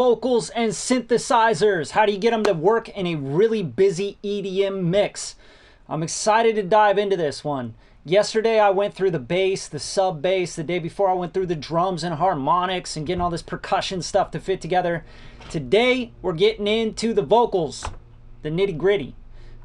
Vocals and synthesizers. How do you get them to work in a really busy EDM mix? I'm excited to dive into this one. Yesterday I went through the bass, the sub bass. The day before I went through the drums and harmonics and getting all this percussion stuff to fit together. Today we're getting into the vocals, the nitty gritty.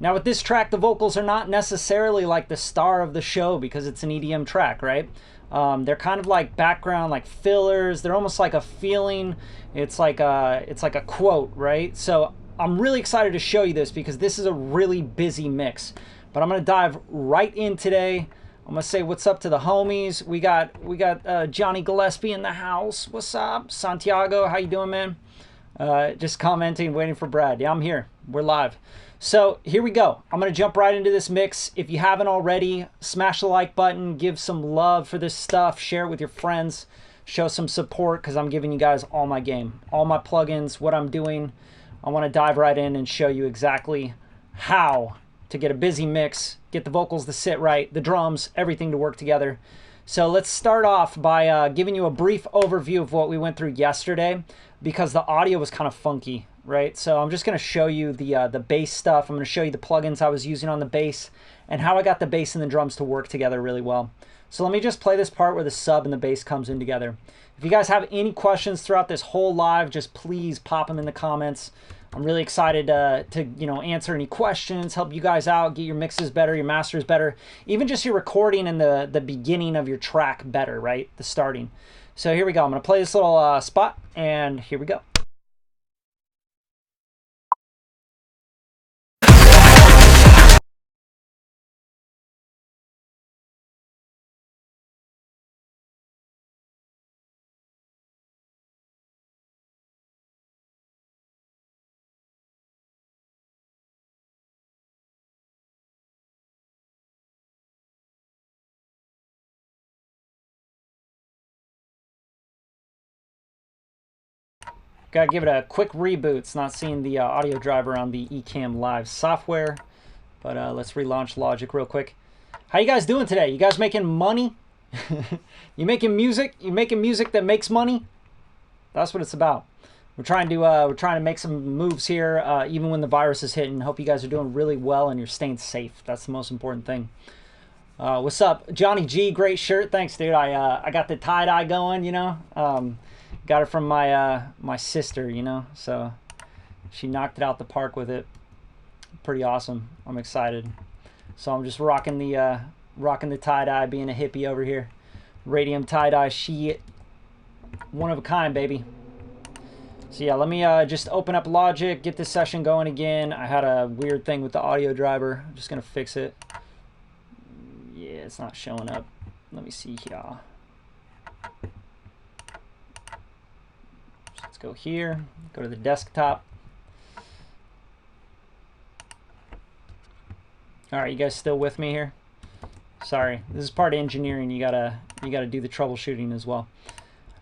Now with this track, the vocals are not necessarily like the star of the show because it's an EDM track, right? They're kind of like background, like fillers. They're almost like a feeling. It's like a quote, right? So I'm really excited to show you this because this is a really busy mix. But I'm gonna dive right in today. I'm gonna say what's up to the homies. We got Johnny Gillespie in the house. What's up, Santiago? How you doing, man? Just commenting, waiting for Brad. Yeah, I'm here. We're live. So here we go. I'm going to jump right into this mix. If you haven't already, smash the like button, give some love for this stuff, share it with your friends, show some support because I'm giving you guys all my game, all my plugins, what I'm doing. I want to dive right in and show you exactly how to get a busy mix, get the vocals to sit right, the drums, everything to work together. So let's start off by giving you a brief overview of what we went through yesterday because the audio was kind of funky, right? So I'm just going to show you the bass stuff. I'm going to show you the plugins I was using on the bass and how I got the bass and the drums to work together really well. So let me just play this part where the sub and the bass comes in together. If you guys have any questions throughout this whole live, just please pop them in the comments. I'm really excited to answer any questions, help you guys out, get your mixes better, your masters better, even just your recording and the beginning of your track better, right? The starting. So here we go. I'm going to play this little spot, and here we go. Gotta give it a quick reboot. It's not seeing the audio driver on the Ecamm Live software. But let's relaunch Logic real quick. How you guys doing today? You guys making money? You making music? You making music that makes money? That's what it's about. We're trying to make some moves here, even when the virus is hitting. Hope you guys are doing really well and you're staying safe. That's the most important thing. What's up, Johnny G? Great shirt. Thanks, dude. I got the tie-dye going. Got it from my sister, so she knocked it out the park with it. Pretty awesome. I'm excited. So I'm just rocking the tie-dye, being a hippie over here. Radium tie-dye sheet. One of a kind, baby. So yeah, let me just open up Logic, get this session going again. I had a weird thing with the audio driver. I'm just gonna fix it. Yeah, it's not showing up. Let me see here. Let's go here, go to the desktop. All right, you guys still with me here? Sorry, this is part of engineering. You gotta do the troubleshooting as well.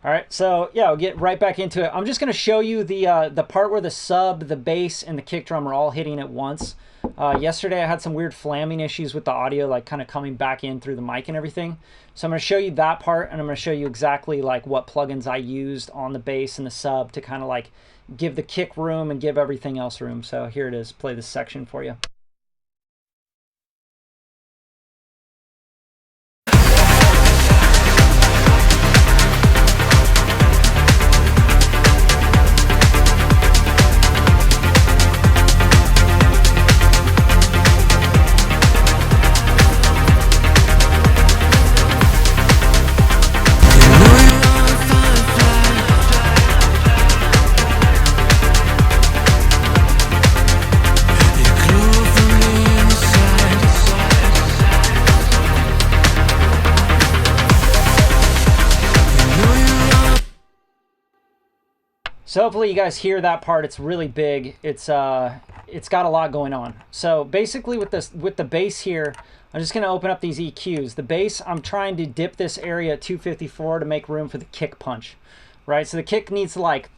All right, so yeah, I'll get right back into it. I'm just gonna show you the part where the sub, the bass, and the kick drum are all hitting at once. Yesterday I had some weird flamming issues with the audio, like kind of coming back in through the mic and everything. So I'm going to show you that part, and I'm going to show you exactly like what plugins I used on the bass and the sub to kind of like give the kick room and give everything else room. So here it is. Play this section for you. So hopefully you guys hear that part. It's really big. It's got a lot going on. So basically with the bass here, I'm just going to open up these EQs. The bass, I'm trying to dip this area at 254 to make room for the kick punch, right? So the kick needs to like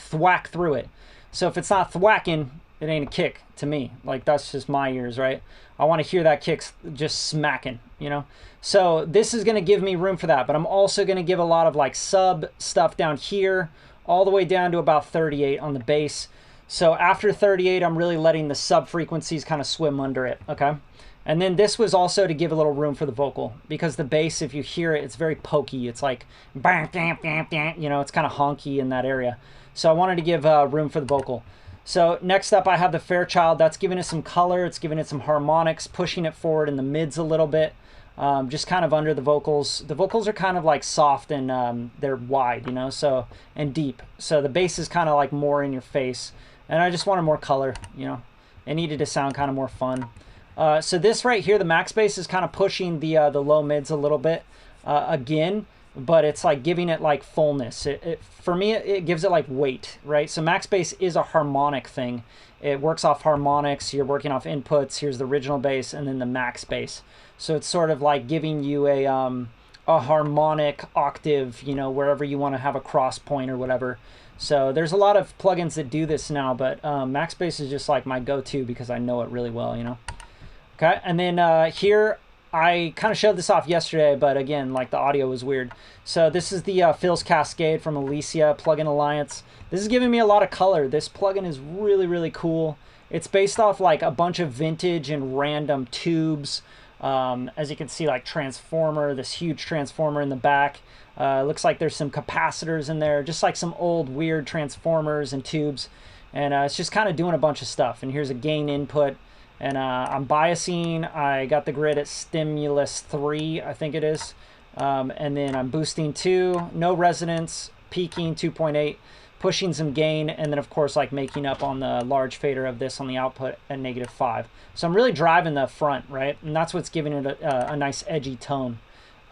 thwack through it. So if it's not thwacking, it ain't a kick to me. Like that's just my ears, right? I want to hear that kick just smacking, So this is going to give me room for that, but I'm also going to give a lot of like sub stuff down here all the way down to about 38 on the bass. So after 38, I'm really letting the sub frequencies kind of swim under it, okay? And then this was also to give a little room for the vocal, because the bass, if you hear it, it's very pokey. It's like, you know, it's kind of honky in that area. So I wanted to give room for the vocal. So next up, I have the Fairchild. That's giving it some color. It's giving it some harmonics, pushing it forward in the mids a little bit, just kind of under the vocals. The vocals are kind of like soft and they're wide, you know, so, and deep. So the bass is kind of like more in your face. And I just wanted more color, you know. It needed to sound kind of more fun. So this right here, the max bass is kind of pushing the low mids a little bit again, but it's like giving it like fullness. For me, it gives it like weight, right? So max bass is a harmonic thing. It works off harmonics. You're working off inputs. Here's the original bass and then the max bass. So it's sort of like giving you a harmonic octave, you know, wherever you want to have a cross point or whatever. So there's a lot of plugins that do this now, but max bass is just like my go-to because I know it really well, you know. Okay, and then here, I kind of showed this off yesterday, but again, like the audio was weird. So this is the Phil's Cascade from Alicia Plugin Alliance. This is giving me a lot of color. This plugin is really, really cool. It's based off like a bunch of vintage and random tubes. As you can see, like transformer, this huge transformer in the back. Looks like there's some capacitors in there, just like some old weird transformers and tubes. And it's just kind of doing a bunch of stuff. And here's a gain input. And I'm biasing. I got the grid at stimulus 3, I think it is. And then I'm boosting 2, no resonance, peaking 2.8, pushing some gain, and then of course like making up on the large fader of this on the output at -5. So I'm really driving the front, right? And that's what's giving it a nice edgy tone.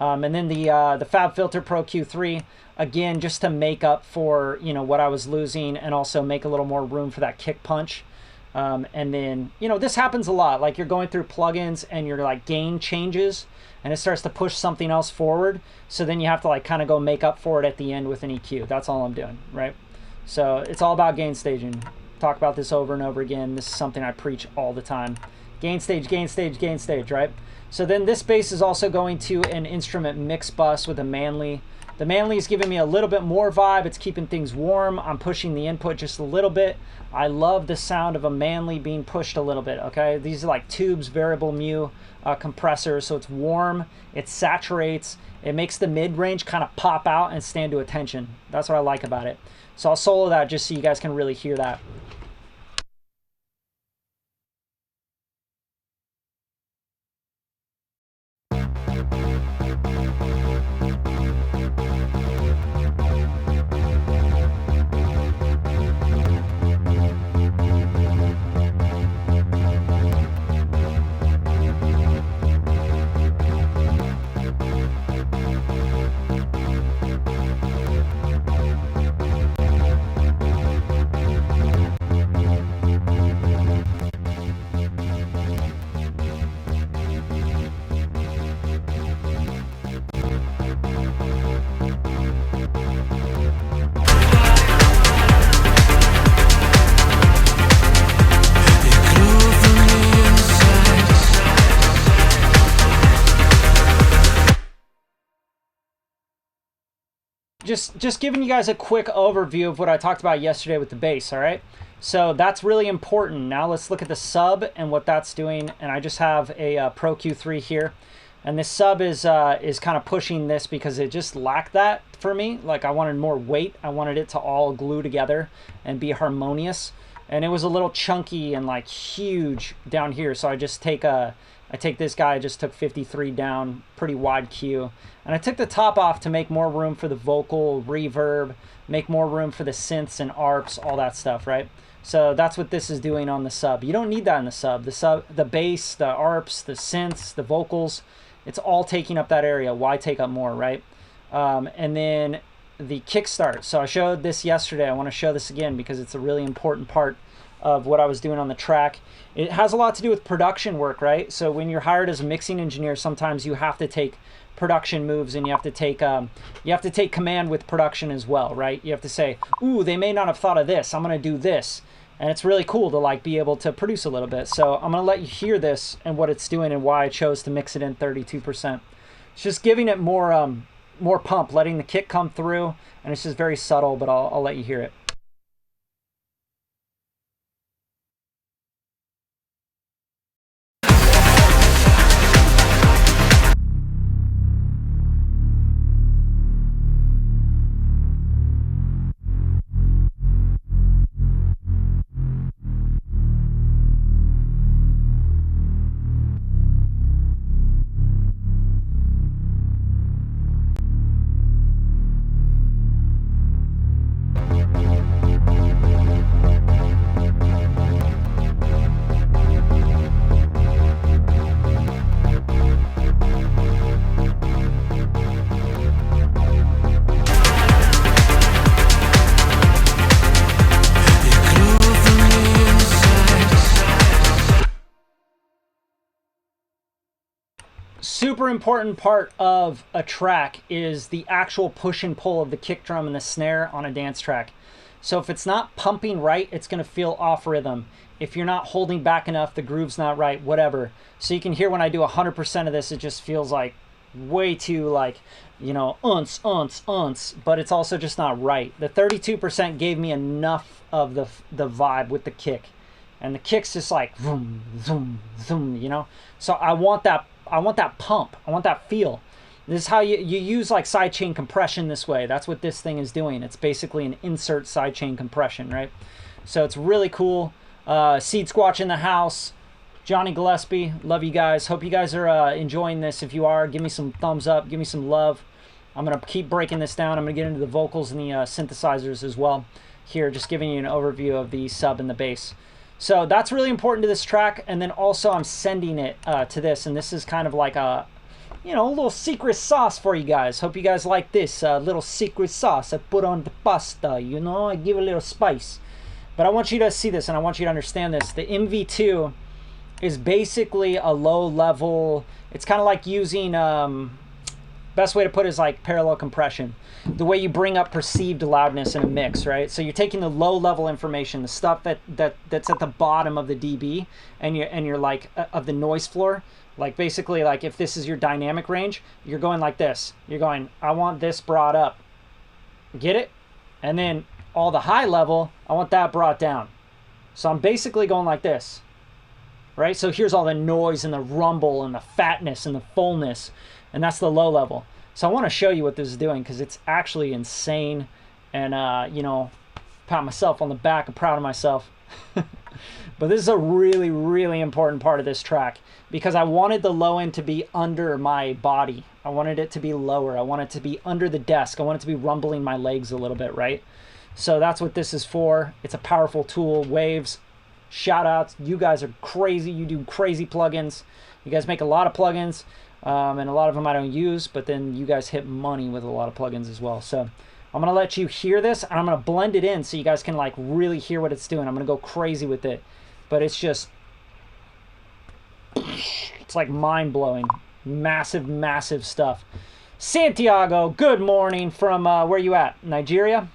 And then the FabFilter Pro Q3, again, just to make up for, you know, what I was losing and also make a little more room for that kick punch. And then, you know, this happens a lot. Like you're going through plugins and your like gain changes and it starts to push something else forward. So then you have to like kind of go make up for it at the end with an EQ. That's all I'm doing, right? So it's all about gain staging. Talk about this over and over again. This is something I preach all the time. Gain stage, gain stage, gain stage, right? So then this bass is also going to an instrument mix bus with a Manley. The Manley is giving me a little bit more vibe. It's keeping things warm. I'm pushing the input just a little bit. I love the sound of a Manley being pushed a little bit, okay? These are like tubes, variable mu compressors, so it's warm, it saturates, it makes the mid-range kind of pop out and stand to attention. That's what I like about it. So I'll solo that just so you guys can really hear that. Just giving you guys a quick overview of what I talked about yesterday with the bass, all right? So that's really important. Now let's look at the sub and what that's doing. And I just have a Pro Q3 here. And this sub is kind of pushing this because it just lacked that for me. Like I wanted more weight. I wanted it to all glue together and be harmonious. And it was a little chunky and like huge down here. So I just take this guy, I just took 53 down, pretty wide Q. And I took the top off to make more room for the vocal, reverb, make more room for the synths and arps, all that stuff, right? So that's what this is doing on the sub. You don't need that in the sub. The bass, the arps, the synths, the vocals, it's all taking up that area. Why take up more, right? And then the kickstart. So I showed this yesterday. I want to show this again because it's a really important part of what I was doing on the track. It has a lot to do with production work, right? So when you're hired as a mixing engineer, sometimes you have to take production moves and you have to take command with production as well, right? You have to say, ooh, they may not have thought of this. I'm going to do this. And it's really cool to like be able to produce a little bit. So I'm going to let you hear this and what it's doing and why I chose to mix it in 32%. It's just giving it more more pump, letting the kick come through, and it's just very subtle, but I'll let you hear it. Super important part of a track is the actual push and pull of the kick drum and the snare on a dance track. So if it's not pumping right, it's going to feel off rhythm. If you're not holding back enough, the groove's not right, whatever. So you can hear when I do 100% of this, it just feels like way too like, you know, unts, but it's also just not right. The 32% gave me enough of the vibe with the kick. And the kick's just like, zoom, zoom, zoom, you know? So I want that pump. I want that feel. This is how you use like sidechain compression this way. That's what this thing is doing. It's basically an insert sidechain compression, right? So it's really cool. Seed Squatch in the house. Johnny Gillespie, love you guys. Hope you guys are enjoying this. If you are, give me some thumbs up. Give me some love. I'm going to keep breaking this down. I'm going to get into the vocals and the synthesizers as well. Here, just giving you an overview of the sub and the bass. So that's really important to this track. And then also I'm sending it to this. And this is kind of like a, you know, a little secret sauce for you guys. Hope you guys like this little secret sauce I put on the pasta. You know, I give a little spice. But I want you to see this and I want you to understand this. The MV2 is basically a low level. It's kind of like using, best way to put it is like parallel compression. The way you bring up perceived loudness in a mix, right? So you're taking the low level information, the stuff that's at the bottom of the dB, and you're like of the noise floor. Like basically, like if this is your dynamic range, you're going like this. You're going, I want this brought up. Get it? And then all the high level, I want that brought down. So I'm basically going like this, right? So here's all the noise and the rumble and the fatness and the fullness, and that's the low level. So I want to show you what this is doing because it's actually insane. And, you know, pat myself on the back. I'm proud of myself. But this is a really, really important part of this track because I wanted the low end to be under my body. I wanted it to be lower. I want it to be under the desk. I want it to be rumbling my legs a little bit, right? So that's what this is for. It's a powerful tool. Waves, shout outs. You guys are crazy. You do crazy plugins. You guys make a lot of plugins. And a lot of them I don't use, but then you guys hit money with a lot of plugins as well. So I'm going to let you hear this, and I'm going to blend it in so you guys can like really hear what it's doing. I'm going to go crazy with it, but it's just, it's like mind-blowing. Massive, massive stuff. Santiago, good morning from where you at? Nigeria?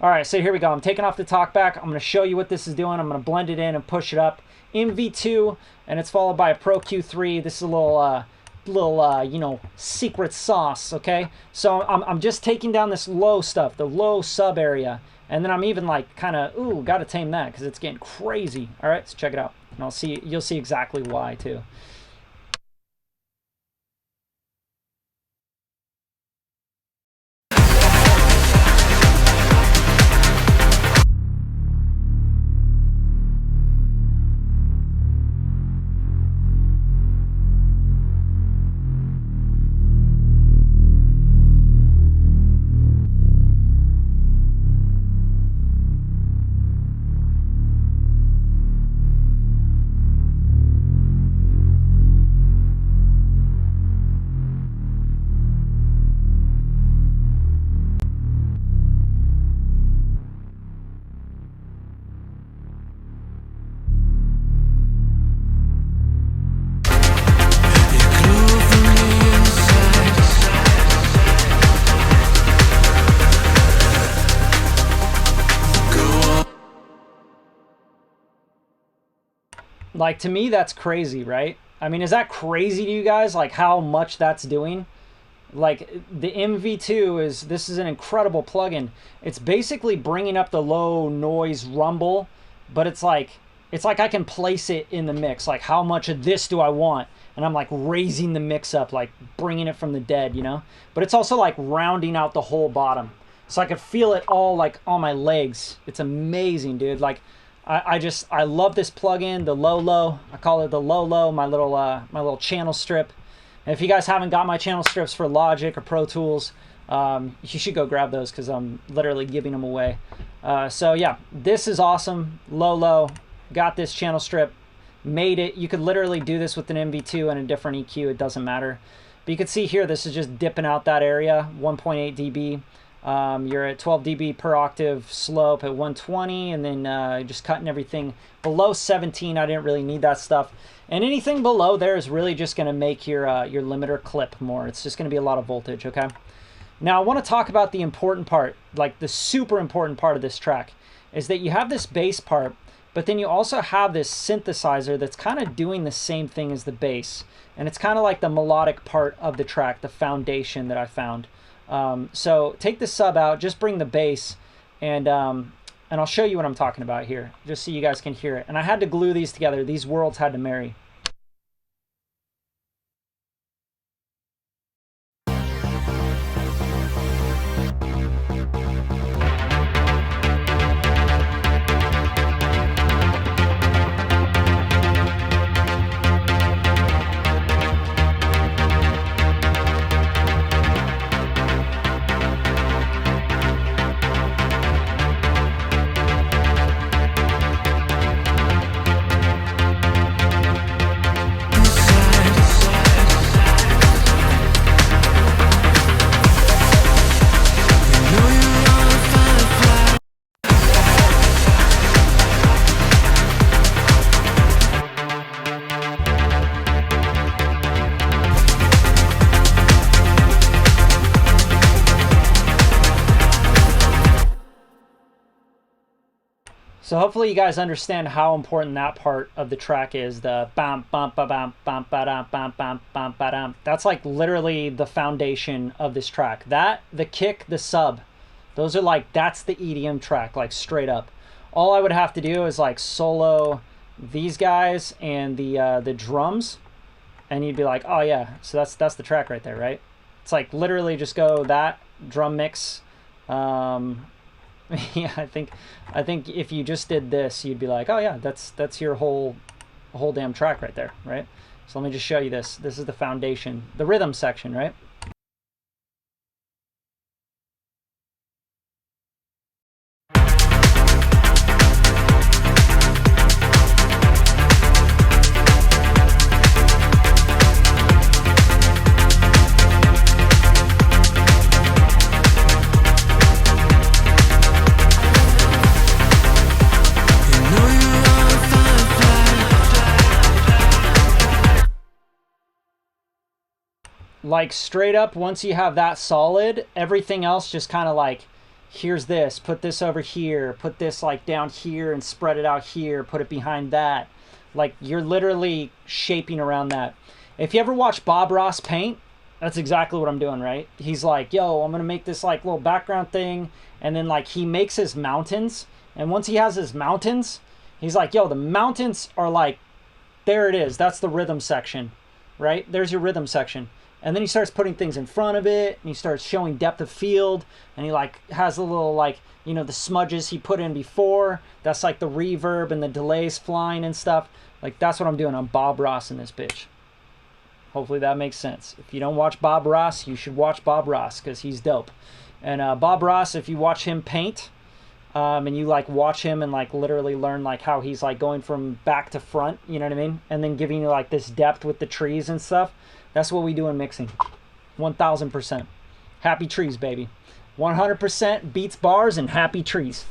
All right, so here we go. I'm taking off the talkback. I'm going to show you what this is doing. I'm going to blend it in and push it up. MV2, and it's followed by a Pro Q3. This is a little you know, secret sauce, okay? So I'm just taking down this low stuff, the low sub area, and then I'm even like kind of, ooh, gotta tame that because it's getting crazy. All right, so check it out, and you'll see exactly why too. Like, to me, that's crazy, right? I mean, is that crazy to you guys? Like, how much that's doing? Like the MV2 this is an incredible plugin. It's basically bringing up the low noise rumble, but it's like I can place it in the mix. Like how much of this do I want? And I'm like raising the mix up, like bringing it from the dead, you know? But it's also like rounding out the whole bottom. So I could feel it all like on my legs. It's amazing, dude. Like I love this plugin, the low. I call it the low, my little channel strip. And if you guys haven't got my channel strips for Logic or Pro Tools, you should go grab those because I'm literally giving them away. So yeah, this is awesome. Low, got this channel strip, made it. You could literally do this with an MV2 and a different EQ. It doesn't matter. But you can see here, this is just dipping out that area, 1.8 dB. You're at 12 dB per octave slope at 120, and then just cutting everything below 17. I didn't really need that stuff. And anything below there is really just going to make your limiter clip more. It's just going to be a lot of voltage, okay? Now I want to talk about the important part, like the super important part of this track, is that you have this bass part, but then you also have this synthesizer that's kind of doing the same thing as the bass. And it's kind of like the melodic part of the track, the foundation that I found. So take the sub out, just bring the bass, and I'll show you what I'm talking about here, just so you guys can hear it. And I had to glue these together. These worlds had to marry. So hopefully you guys understand how important that part of the track is. The bam bam ba bam bam ba dam bam bam bam ba dam. That's like literally the foundation of this track. That, the kick, the sub, those are like, that's the EDM track, like straight up. All I would have to do is like solo these guys and the drums, and you'd be like, oh yeah, so that's the track right there, right? It's like literally just go that drum mix. Yeah, I think if you just did this, you'd be like, oh yeah, that's your whole damn track right there, right? So let me just show you this. This is the foundation, the rhythm section, right? Like straight up, once you have that solid, everything else just kind of like, here's this, put this over here, put this like down here and spread it out here, put it behind that. Like you're literally shaping around that. If you ever watch Bob Ross paint, that's exactly what I'm doing, right? He's like, yo, I'm gonna make this like little background thing, and then like he makes his mountains, and once he has his mountains, he's like, yo, the mountains are like, there it is, that's the rhythm section, right? There's your rhythm section. And then he starts putting things in front of it, and he starts showing depth of field, and he like has a little like, you know, the smudges he put in before, that's like the reverb and the delays flying and stuff. Like that's what I'm doing. I'm Bob Ross in this bitch. Hopefully that makes sense. If you don't watch Bob Ross, you should watch Bob Ross because he's dope. And Bob Ross, if you watch him paint, and you like watch him and like literally learn like how he's like going from back to front, you know what I mean? And then giving you like this depth with the trees and stuff. That's what we do in mixing. 1000%. Happy trees, baby. 100% beats bars and happy trees.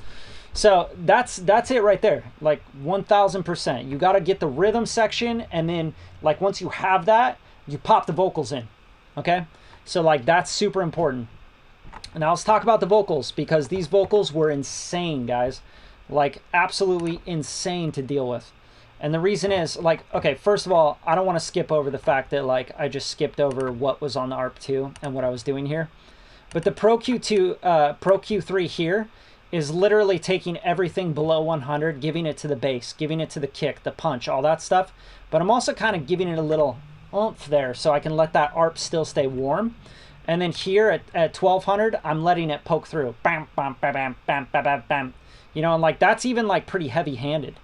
So that's it right there. Like 1000%. You got to get the rhythm section, and then like once you have that, you pop the vocals in. Okay? So like that's super important. Now let's talk about the vocals, because these vocals were insane, guys. Like absolutely insane to deal with. And the reason is, like, okay, first of all, I don't want to skip over the fact that, like, I just skipped over what was on the ARP2 and what I was doing here. But the Pro Q3 here is literally taking everything below 100, giving it to the bass, giving it to the kick, the punch, all that stuff. But I'm also kind of giving it a little oomph there so I can let that ARP still stay warm. And then here at 1200, I'm letting it poke through. Bam, bam, bam, bam, bam, bam, bam, bam. You know, and like that's even like pretty heavy-handed.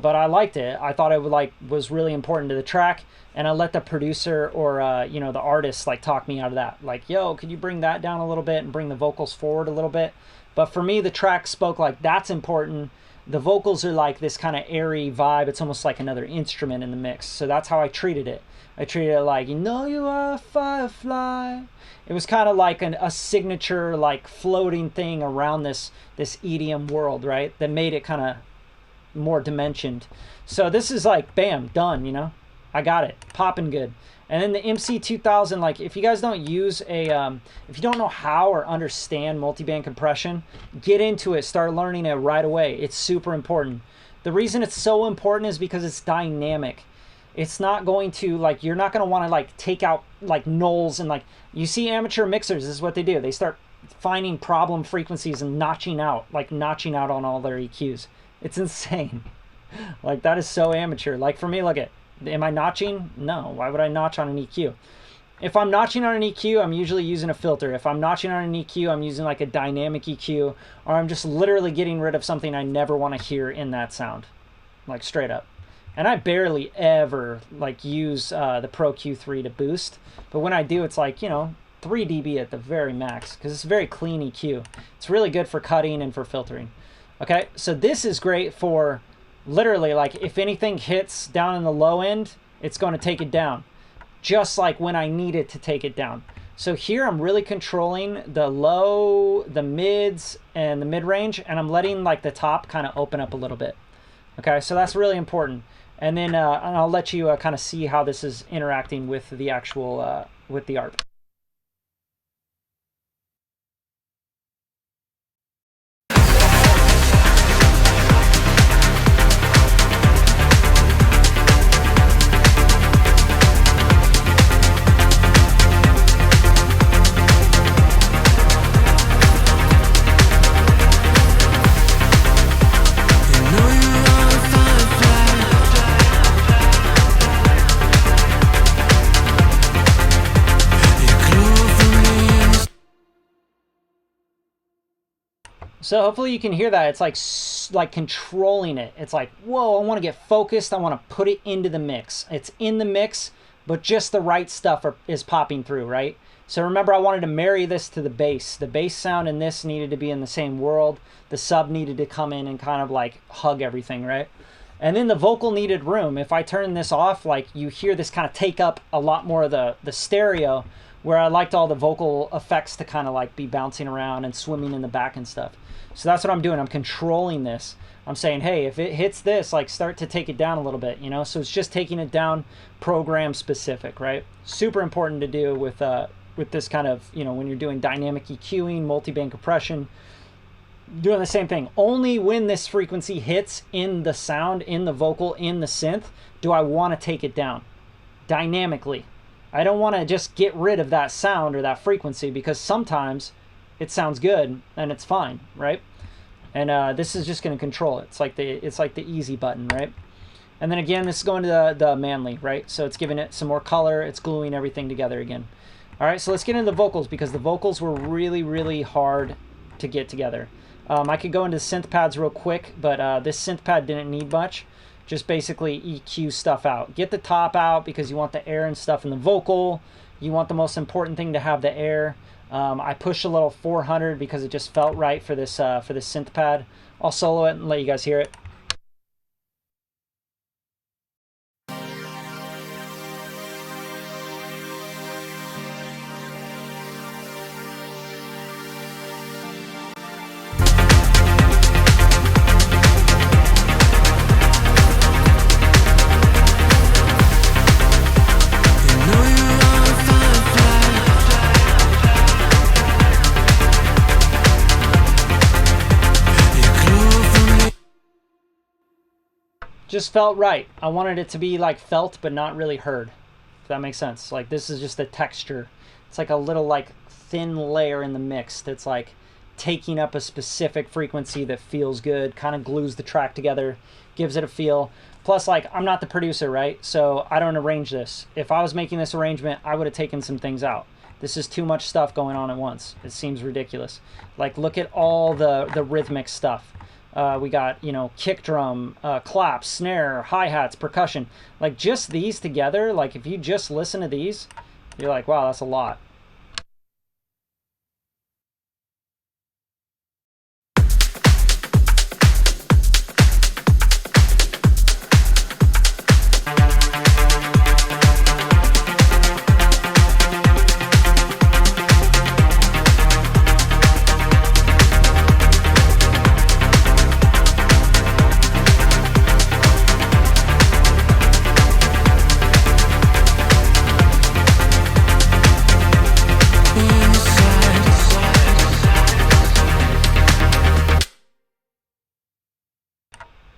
But I liked it. I thought it was really important to the track, and I let the producer or you know, the artist like talk me out of that. Like, yo, could you bring that down a little bit and bring the vocals forward a little bit? But for me, the track spoke like that's important. The vocals are like this kind of airy vibe. It's almost like another instrument in the mix. So that's how I treated it. I treated it like, you know you are a firefly. It was kind of like a signature like floating thing around this EDM world, right? That made it kind of more dimensioned. So this is like, bam, done, you know? I got it. Popping good. And then the MC2000, like if you guys don't use if you don't know how or understand multiband compression, get into it, start learning it right away. It's super important. The reason it's so important is because it's dynamic. It's not going to, like, you're not going to want to like take out like nulls and like, you see amateur mixers, this is what they do. They start finding problem frequencies and notching out on all their EQs. It's insane. Like that is so amateur. Like for me, look at, am I notching? No. Why would I notch on an EQ? If I'm notching on an EQ, I'm usually using a filter. If I'm notching on an EQ, I'm using like a dynamic EQ, or I'm just literally getting rid of something I never want to hear in that sound. Like straight up. And I barely ever like use the Pro Q3 to boost. But when I do, it's like, you know, 3 dB at the very max, because it's a very clean EQ. It's really good for cutting and for filtering. Okay, so this is great for literally like if anything hits down in the low end, it's going to take it down. Just like when I need it to take it down. So here I'm really controlling the low, the mids, and the mid-range, and I'm letting like the top kind of open up a little bit. Okay, so that's really important. And then and I'll let you kind of see how this is interacting with the actual, with the ARP. So hopefully you can hear that. It's like controlling it. It's like, whoa, I want to get focused. I want to put it into the mix. It's in the mix, but just the right stuff is popping through, right? So remember, I wanted to marry this to the bass. The bass sound and this needed to be in the same world. The sub needed to come in and kind of like hug everything, right? And then the vocal needed room. If I turn this off, like you hear this kind of take up a lot more of the stereo, where I liked all the vocal effects to kind of like be bouncing around and swimming in the back and stuff. So that's what I'm doing. I'm controlling this. I'm saying, hey, if it hits this, like start to take it down a little bit, you know? So it's just taking it down program specific, right? Super important to do with this kind of, you know, when you're doing dynamic EQing, multiband compression, doing the same thing. Only when this frequency hits in the sound, in the vocal, in the synth, do I want to take it down dynamically. I don't want to just get rid of that sound or that frequency, because sometimes it sounds good and it's fine, right? And this is just going to control it. It's like the easy button, right? And then again, this is going to the manly, right? So it's giving it some more color. It's gluing everything together again. All right, so let's get into the vocals, because the vocals were really, really hard to get together. I could go into synth pads real quick, but this synth pad didn't need much. Just basically EQ stuff out. Get the top out because you want the air and stuff in the vocal. You want the most important thing to have the air. I pushed a little 400 because it just felt right for this synth pad. I'll solo it and let you guys hear it. just felt right. I wanted it to be like felt, but not really heard. If that makes sense. Like this is just a texture. It's like a little like thin layer in the mix that's like taking up a specific frequency that feels good, kind of glues the track together, gives it a feel. Plus, like, I'm not the producer, right? So I don't arrange this. If I was making this arrangement, I would have taken some things out. This is too much stuff going on at once. It seems ridiculous. Like, look at all the rhythmic stuff. We got, you know, kick drum, claps, snare, hi-hats, percussion. Like, just these together, like, if you just listen to these, you're like, wow, that's a lot.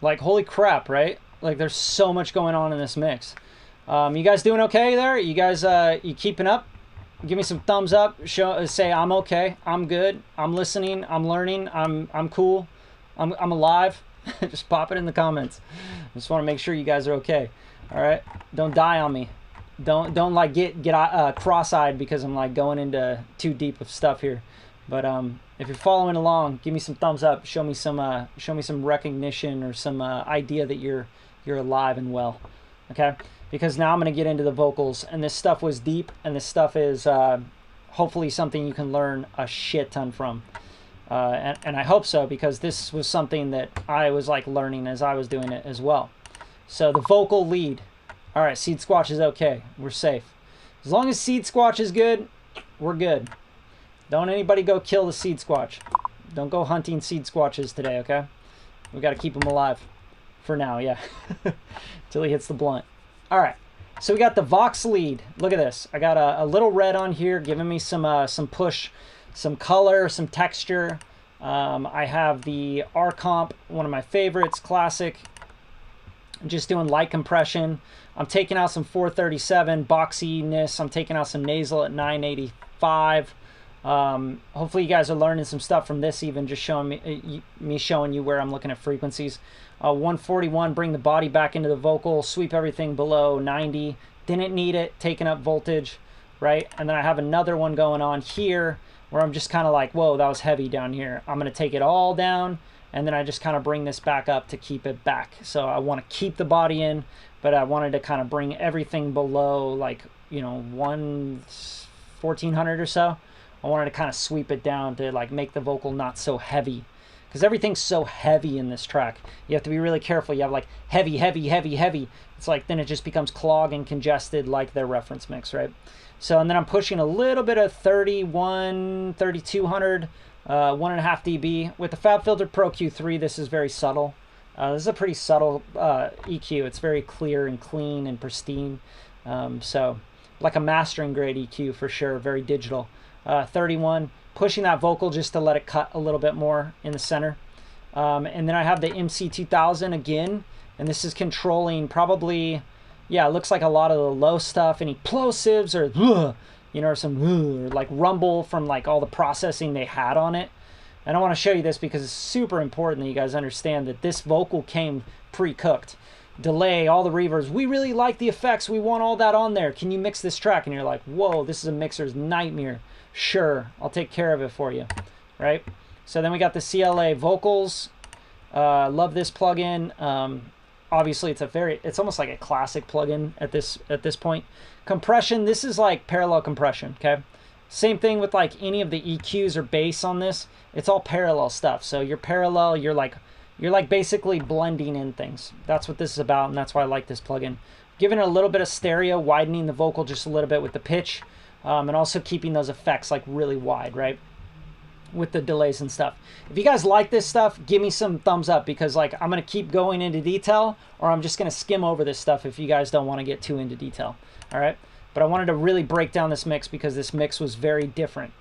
Like, holy crap, right? Like, there's so much going on in this mix. You guys doing okay there? You guys, you keeping up? Give me some thumbs up. Say I'm okay. I'm good. I'm listening. I'm learning. I'm cool. I'm alive. Just pop it in the comments. Just want to make sure you guys are okay. All right. Don't die on me. Don't like get cross-eyed because I'm like going into too deep of stuff here. But if you're following along, give me some thumbs up. Show me some recognition or some idea that you're alive and well. Okay? Because now I'm going to get into the vocals, and this stuff was deep, and this stuff is hopefully something you can learn a shit ton from. And I hope so, because this was something that I was like learning as I was doing it as well. So the vocal lead. All right, Seed Squatch is okay. We're safe. As long as Seed Squatch is good, we're good. Don't anybody go kill the Seed Squatch. Don't go hunting Seed Squatches today, okay? We got to keep him alive. For now, yeah. Till he hits the blunt. All right. So we got the Vox lead. Look at this. I got a little red on here giving me some push, some color, some texture. I have the R-Comp, one of my favorites, classic. I'm just doing light compression. I'm taking out some 437 boxiness. I'm taking out some nasal at 985. Hopefully you guys are learning some stuff from this, even just showing me showing you where I'm looking at frequencies. 141, bring the body back into the vocal, sweep everything below 90. Didn't need it, taking up voltage, right? And then I have another one going on here where I'm just kind of like, whoa, that was heavy down here. I'm going to take it all down, and then I just kind of bring this back up to keep it back. So I want to keep the body in, but I wanted to kind of bring everything below, like, you know, 1400 or so. I wanted to kind of sweep it down to like make the vocal not so heavy, because everything's so heavy in this track. You have to be really careful. You have like heavy, heavy, heavy, heavy. It's like then it just becomes clogged and congested like their reference mix, right? So, and then I'm pushing a little bit of 3200, 1.5 dB. With the FabFilter Pro Q3, this is very subtle. This is a pretty subtle EQ. It's very clear and clean and pristine. So like a mastering grade EQ for sure, very digital. 31, pushing that vocal just to let it cut a little bit more in the center. And then I have the MC2000 again, and this is controlling probably, yeah, it looks like a lot of the low stuff, any plosives or, you know, or some or like rumble from like all the processing they had on it. And I want to show you this because it's super important that you guys understand that this vocal came pre-cooked. Delay, all the reverbs. We really like the effects. We want all that on there. Can you mix this track? And you're like, whoa, this is a mixer's nightmare. Sure, I'll take care of it for you, right? So then we got the CLA vocals. Love this plugin. Obviously, it's almost like a classic plugin at this point. Compression, this is like parallel compression, okay? Same thing with like any of the EQs or bass on this. It's all parallel stuff. So you're parallel, you're like basically blending in things. That's what this is about, and that's why I like this plugin. Giving it a little bit of stereo, widening the vocal just a little bit with the pitch. And also keeping those effects like really wide, right? With the delays and stuff. If you guys like this stuff, give me some thumbs up, because like I'm going to keep going into detail, or I'm just going to skim over this stuff if you guys don't want to get too into detail. All right. But I wanted to really break down this mix because this mix was very different.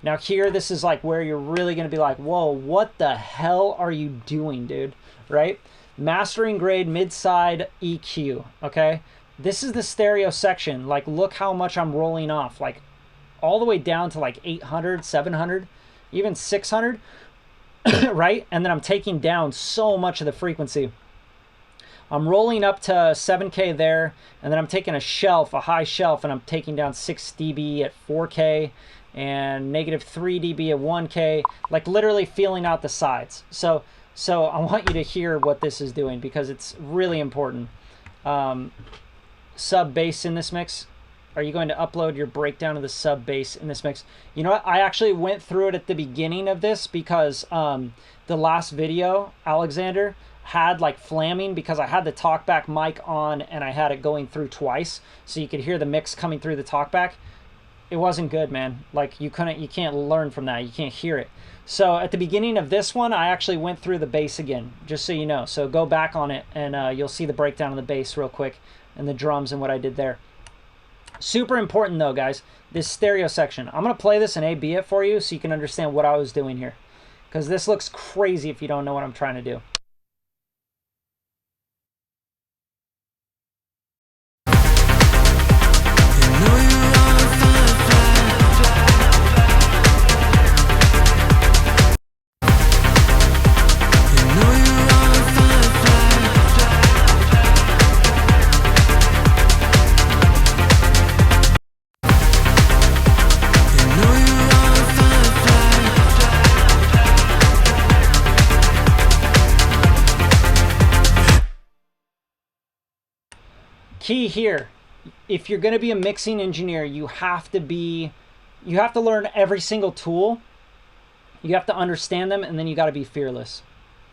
Now here, this is like where you're really going to be like, whoa, what the hell are you doing, dude? Right? mastering grade mid-side EQ, okay? This is the stereo section. Like, look how much I'm rolling off, like all the way down to like 800, 700, even 600, right? And then I'm taking down so much of the frequency. I'm rolling up to 7K there, and then I'm taking a shelf, a high shelf, and I'm taking down 6 dB at 4K and negative 3 dB at 1K, like literally feeling out the sides. So I want you to hear what this is doing because it's really important. Sub bass in this mix. Are you going to upload your breakdown of the sub bass in this mix? You know what? I actually went through it at the beginning of this because the last video, Alexander, had like flamming because I had the talkback mic on and I had it going through twice, so you could hear the mix coming through the talkback. It wasn't good, man. Like you can't learn from that. You can't hear it. So at the beginning of this one, I actually went through the bass again, just so you know. So go back on it and you'll see the breakdown of the bass real quick and the drums and what I did there. Super important though, guys, this stereo section. I'm gonna play this and A/B it for you so you can understand what I was doing here, because this looks crazy if you don't know what I'm trying to do. Key here, if you're going to be a mixing engineer, you have to learn every single tool. You have to understand them, and then you got to be fearless.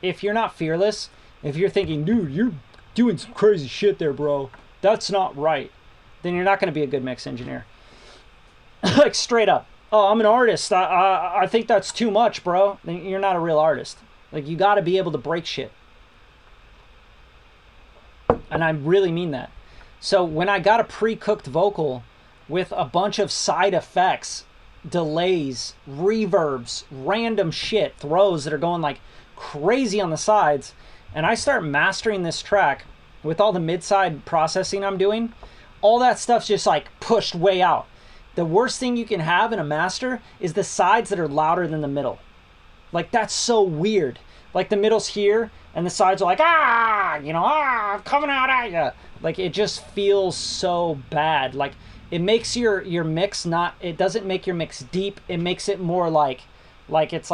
If you're not fearless, if you're thinking, dude, you're doing some crazy shit there, bro, that's not right, then you're not going to be a good mix engineer. Like straight up, oh, I'm an artist, I think that's too much, bro. Then you're not a real artist. Like, you got to be able to break shit. And I really mean that. So when I got a pre-cooked vocal with a bunch of side effects, delays, reverbs, random shit, throws that are going like crazy on the sides, and I start mastering this track with all the mid-side processing I'm doing, all that stuff's just like pushed way out. The worst thing you can have in a master is the sides that are louder than the middle. Like, that's so weird. Like, the middle's here and the sides are like, I'm coming out at you. Like, it just feels so bad. Like, it makes your mix it doesn't make your mix deep. It makes it more like it's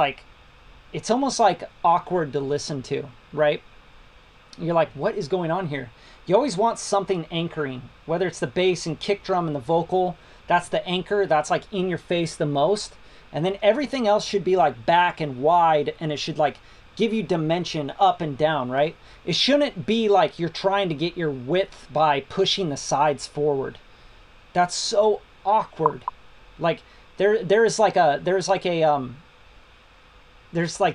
almost like awkward to listen to, right? You're like, what is going on here? You always want something anchoring, whether it's the bass and kick drum and the vocal. That's the anchor. That's like in your face the most. And then everything else should be like back and wide, and it should like give you dimension up and down, right? It shouldn't be like you're trying to get your width by pushing the sides forward. That's so awkward. Like there's like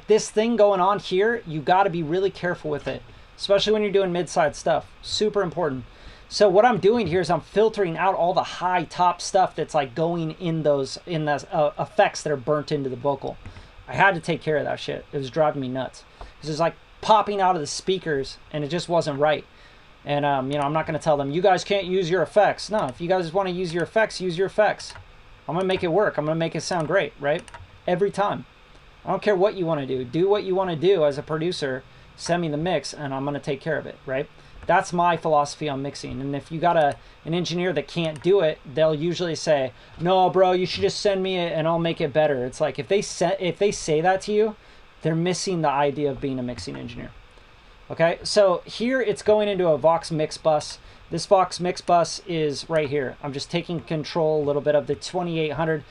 this thing going on here. You got to be really careful with it, especially when you're doing mid-side stuff. Super important. So what I'm doing here is I'm filtering out all the high top stuff that's like going in those effects that are burnt into the vocal. I had to take care of that shit. It was driving me nuts. It was like popping out of the speakers, and it just wasn't right. And I'm not going to tell them, you guys can't use your effects. No, if you guys want to use your effects, use your effects. I'm going to make it work. I'm going to make it sound great, right? Every time. I don't care what you want to do. Do what you want to do as a producer. Send me the mix, and I'm going to take care of it, right? That's my philosophy on mixing. And if you got an engineer that can't do it, they'll usually say, no, bro, you should just send me it and I'll make it better. It's like, if they say that to you, they're missing the idea of being a mixing engineer. Okay, so here it's going into a Vox mix bus. This Vox mix bus is right here. I'm just taking control a little bit of the 2800.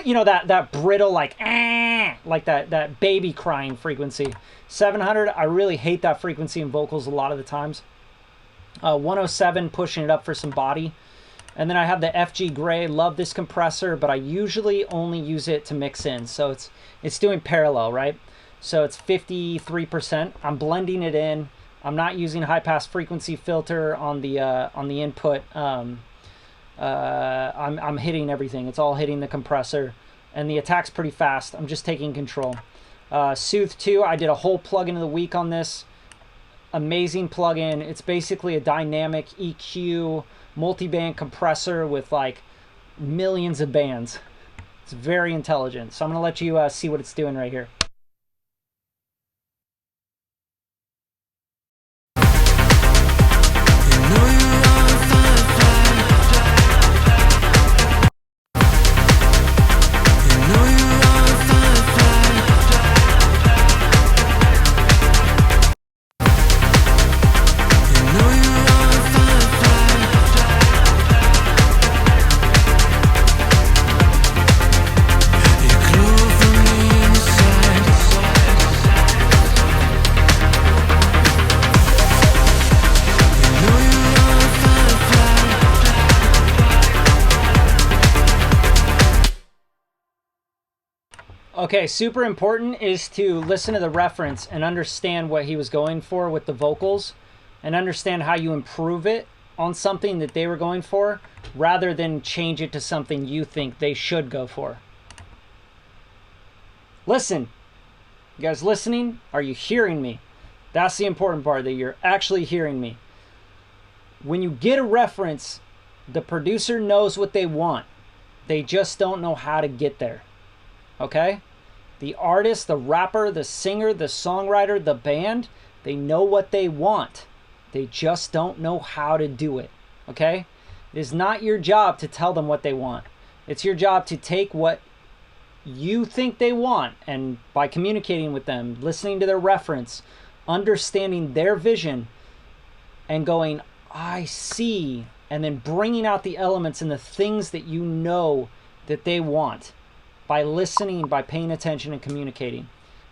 You know, that brittle, like that baby crying frequency. 700, I really hate that frequency in vocals a lot of the times. 107, pushing it up for some body. And then I have the FG Gray. Love this compressor, but I usually only use it to mix in. So it's doing parallel, right? So it's 53%. I'm blending it in. I'm not using high pass frequency filter on the input. I'm hitting everything. It's all hitting the compressor, and the attack's pretty fast. I'm just taking control. Soothe 2, I did a whole plugin of the week on this. amazing plugin. It's basically a dynamic EQ multi-band compressor with like millions of bands. It's very intelligent. So I'm going to let you see what it's doing right here. Okay, super important is to listen to the reference and understand what he was going for with the vocals and understand how you improve it on something that they were going for rather than change it to something you think they should go for. Listen. You guys listening? Are you hearing me? That's the important part, that you're actually hearing me. When you get a reference, the producer knows what they want. They just don't know how to get there. Okay? The artist, the rapper, the singer, the songwriter, the band, they know what they want. They just don't know how to do it. Okay? It is not your job to tell them what they want. It's your job to take what you think they want, and by communicating with them, listening to their reference, understanding their vision, and going, I see, and then bringing out the elements and the things that you know that they want by listening, by paying attention and communicating.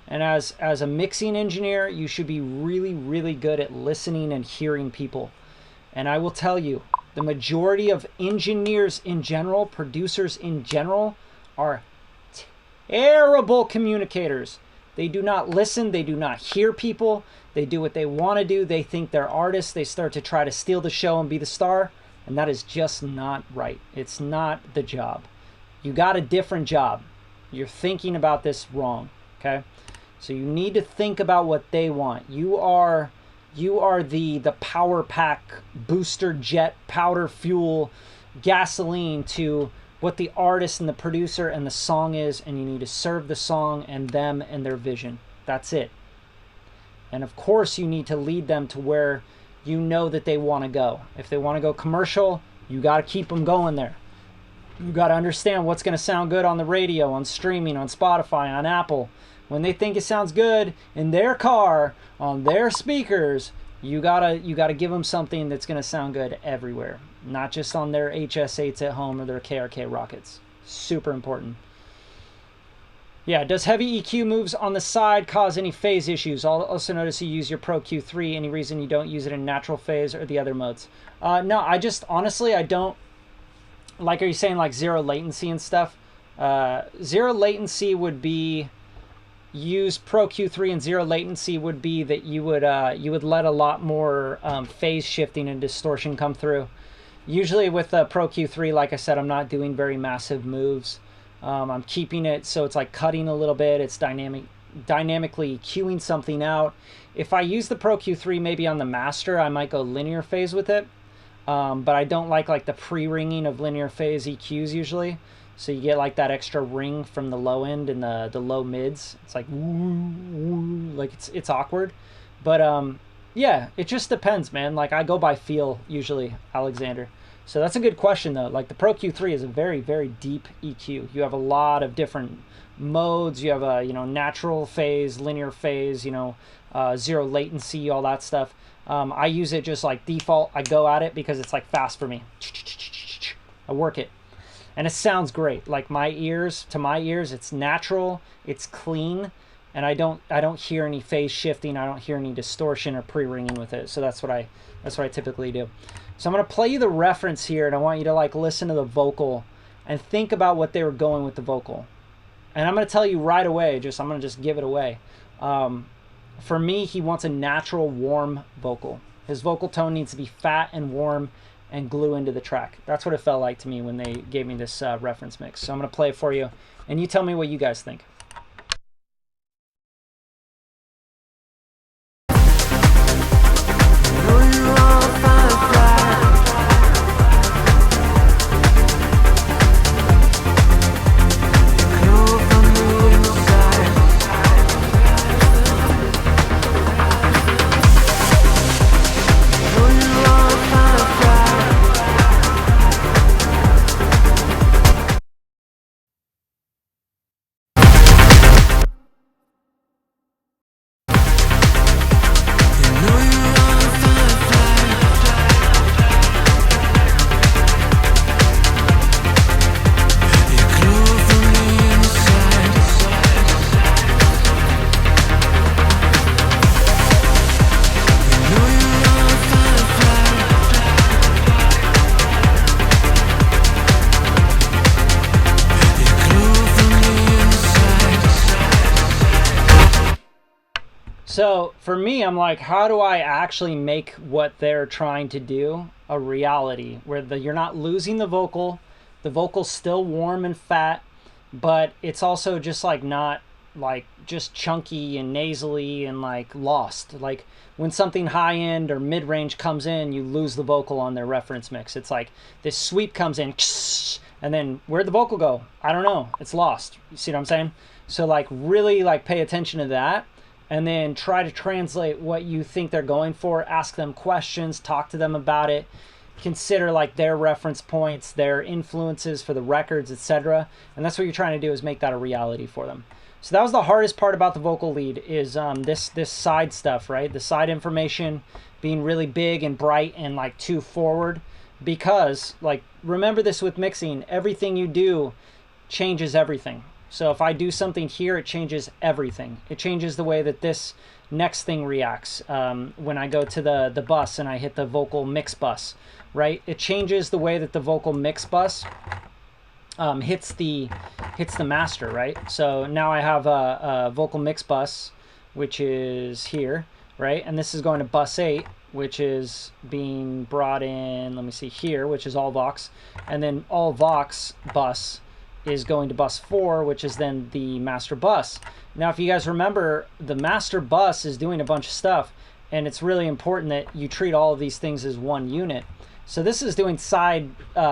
And as a mixing engineer, you should be really, really good at listening and hearing people. And I will tell you, the majority of engineers in general, producers in general, are terrible communicators. They do not listen. They do not hear people. They do what they want to do. They think they're artists. They start to try to steal the show and be the star. And that is just not right. It's not the job. You got a different job. You're thinking about this wrong. Okay? So you need to think about what they want. You are the power pack, booster jet, powder fuel, gasoline to what the artist and the producer and the song is, and you need to serve the song and them and their vision. That's it. And of course you need to lead them to where you know that they want to go. If they want to go commercial, you got to keep them going there. You got to understand what's going to sound good on the radio, on streaming, on Spotify, on Apple. When they think it sounds good in their car, on their speakers, you gotta give them something that's going to sound good everywhere. Not just on their HS8s at home or their KRK rockets. Super important. Yeah, does heavy EQ moves on the side cause any phase issues? I'll also notice you use your Pro Q3. Any reason you don't use it in natural phase or the other modes? No, I just, honestly, I don't. Like, are you saying like zero latency and stuff? Zero latency would be, use Pro Q3, and zero latency would be that you would let a lot more phase shifting and distortion come through. Usually with Pro Q3, like I said, I'm not doing very massive moves. I'm keeping it so it's like cutting a little bit. It's dynamically cueing something out. If I use the Pro Q3 maybe on the master, I might go linear phase with it. But I don't like the pre-ringing of linear phase EQs usually. So you get like that extra ring from the low end and the low mids. It's like woo, woo, like it's awkward. But yeah, it just depends, man. Like I go by feel usually, Alexander. So that's a good question though. Like the Pro Q3 is a very, very deep EQ. You have a lot of different modes. You have a natural phase, linear phase, zero latency, all that stuff. I use it just like default. I go at it because it's like fast for me. I work it. And it sounds great. Like to my ears, it's natural, it's clean, and I don't hear any phase shifting. I don't hear any distortion or pre-ringing with it. So that's what I typically do. So I'm going to play you the reference here, and I want you to like listen to the vocal and think about what they were going with the vocal. And I'm going to tell you right away, I'm going to just give it away. For me, he wants a natural, warm vocal. His vocal tone needs to be fat and warm and glue into the track. That's what it felt like to me when they gave me this reference mix. So I'm going to play it for you, and you tell me what you guys think. So for me, I'm like, how do I actually make what they're trying to do a reality where you're not losing the vocal's still warm and fat, but it's also just like not like just chunky and nasally and like lost. Like when something high end or mid range comes in, you lose the vocal on their reference mix. It's like this sweep comes in, and then where'd the vocal go? I don't know. It's lost. You see what I'm saying? So like really like pay attention to that, and then try to translate what you think they're going for. Ask them questions, talk to them about it. Consider like their reference points, their influences for the records, etc. And that's what you're trying to do, is make that a reality for them. So that was the hardest part about the vocal lead, is this side stuff, right? The side information being really big and bright and like too forward, because like remember this with mixing, everything you do changes everything. So if I do something here, it changes everything. It changes the way that this next thing reacts. When I go to the bus and I hit the vocal mix bus, right? It changes the way that the vocal mix bus hits the master, right? So now I have a vocal mix bus, which is here, right? And this is going to bus 8, which is being brought in, let me see here, which is all Vox. And then all Vox bus is going to bus 4, which is then the master bus. Now, if you guys remember, the master bus is doing a bunch of stuff, and it's really important that you treat all of these things as one unit. So this is doing side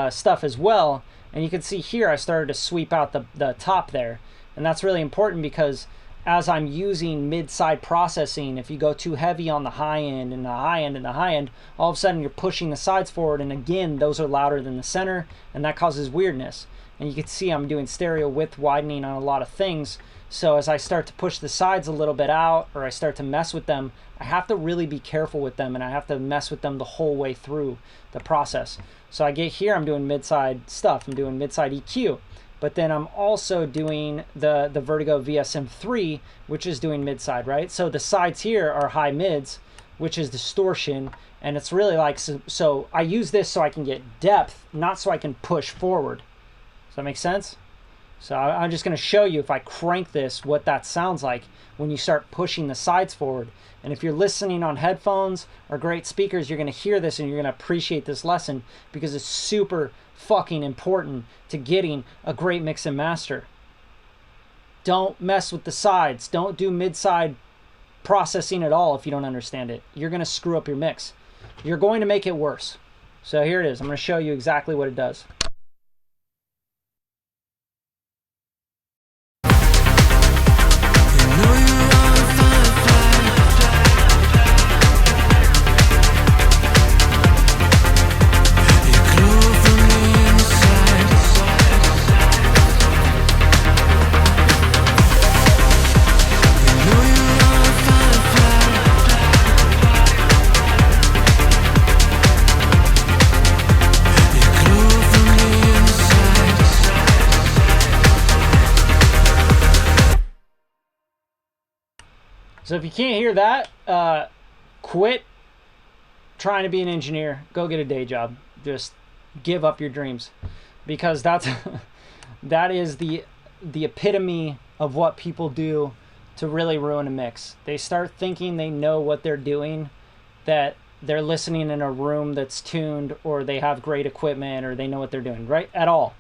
stuff as well, and you can see here I started to sweep out the top there, and that's really important because as I'm using mid-side processing, if you go too heavy on the high end and the high end and the high end, all of a sudden you're pushing the sides forward, and again, those are louder than the center, and that causes weirdness. And you can see I'm doing stereo width widening on a lot of things. So as I start to push the sides a little bit out, or I start to mess with them, I have to really be careful with them, and I have to mess with them the whole way through the process. So I get here, I'm doing mid-side stuff. I'm doing mid-side EQ. But then I'm also doing the Vertigo VSM3, which is doing mid-side, right? So the sides here are high mids, which is distortion. And it's really like, so I use this so I can get depth, not so I can push forward. Does that make sense? So I'm just going to show you, if I crank this, what that sounds like when you start pushing the sides forward. And if you're listening on headphones or great speakers, you're going to hear this and you're going to appreciate this lesson, because it's super fucking important to getting a great mix and master. Don't mess with the sides. Don't do mid-side processing at all if you don't understand it. You're going to screw up your mix. You're going to make it worse. So here it is. I'm going to show you exactly what it does. So if you can't hear that, quit trying to be an engineer. Go get a day job. Just give up your dreams, because that is the epitome of what people do to really ruin a mix. They start thinking they know what they're doing, that they're listening in a room that's tuned, or they have great equipment, or they know what they're doing, right? At all.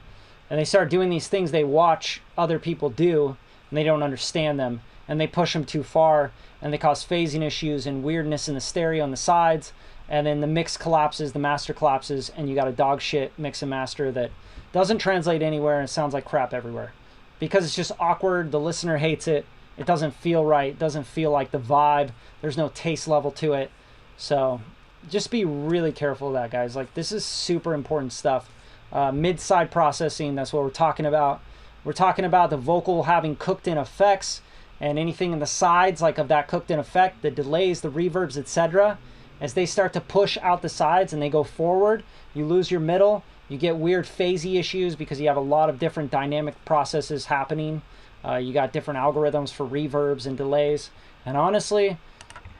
And they start doing these things they watch other people do, and they don't understand them. And they push them too far, and they cause phasing issues and weirdness in the stereo on the sides, and then the mix collapses, the master collapses, and you got a dog shit mix and master that doesn't translate anywhere and sounds like crap everywhere. Because it's just awkward, the listener hates it, it doesn't feel right, it doesn't feel like the vibe, there's no taste level to it. So just be really careful of that, guys. Like, this is super important stuff. Mid-side processing, that's what we're talking about. We're talking about the vocal having cooked-in effects, and anything in the sides, like of that cooked-in effect, the delays, the reverbs, etc. As they start to push out the sides and they go forward, you lose your middle. You get weird phasey issues because you have a lot of different dynamic processes happening. You got different algorithms for reverbs and delays. And honestly,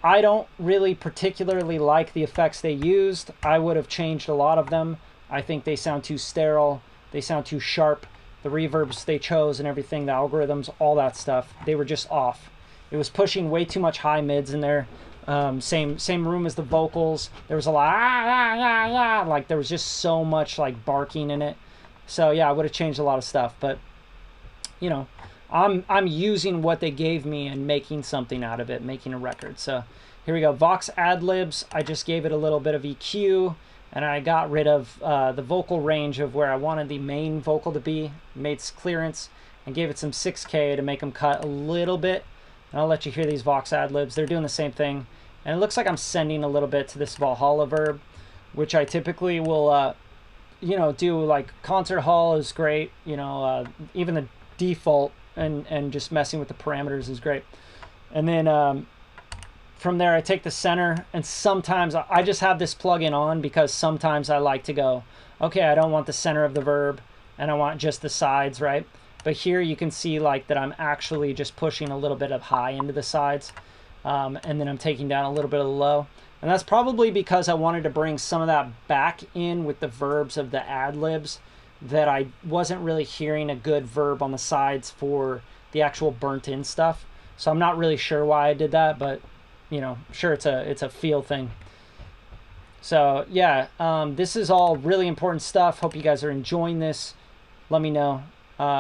I don't really particularly like the effects they used. I would have changed a lot of them. I think they sound too sterile. They sound too sharp. The reverbs they chose and everything, the algorithms, all that stuff, they were just off. It was pushing way too much high mids in there. Same room as the vocals. There was a lot, like there was just so much like barking in it. So yeah, I would have changed a lot of stuff, but you know, I'm using what they gave me and making something out of it, making a record. So here we go. Vox Ad-libs. I just gave it a little bit of EQ, and I got rid of the vocal range of where I wanted the main vocal to be, made clearance, and gave it some 6K to make them cut a little bit. And I'll let you hear these Vox Ad-libs. They're doing the same thing. And it looks like I'm sending a little bit to this Valhalla verb, which I typically will, you know, do like concert hall is great. You know, even the default and just messing with the parameters is great. And then from there, I take the center, and sometimes I just have this plugin on because sometimes I like to go, okay, I don't want the center of the verb and I want just the sides, right? But here you can see like that I'm actually just pushing a little bit of high into the sides. And then I'm taking down a little bit of the low. And that's probably because I wanted to bring some of that back in with the verbs of the ad-libs, that I wasn't really hearing a good verb on the sides for the actual burnt in stuff. So I'm not really sure why I did that, but you know, sure, it's a feel thing. So yeah, this is all really important stuff. Hope you guys are enjoying this. Let me know.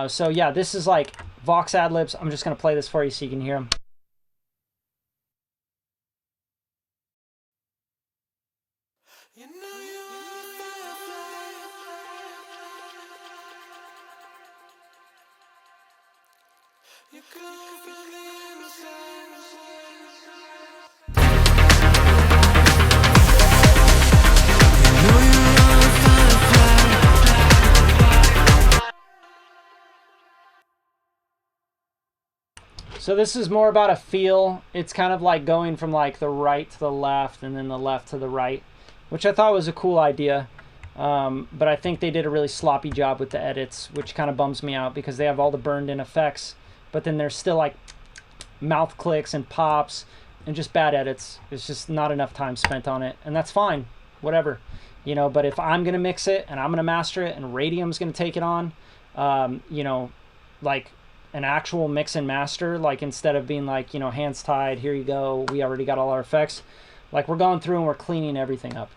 So yeah, this is like Vox Ad-libs. I'm just gonna play this for you so you can hear them. You know you you go for the innocence. So this is more about a feel. It's kind of like going from like the right to the left and then the left to the right, which I thought was a cool idea. But I think they did a really sloppy job with the edits, which kind of bums me out because they have all the burned in effects, but then there's still like mouth clicks and pops and just bad edits. It's just not enough time spent on it, and that's fine, whatever, you know. But if I'm gonna mix it and I'm gonna master it and Radium's gonna take it on, you know, like an actual mix and master, like instead of being like, you know, hands tied, here you go, we already got all our effects, like we're going through and we're cleaning everything up,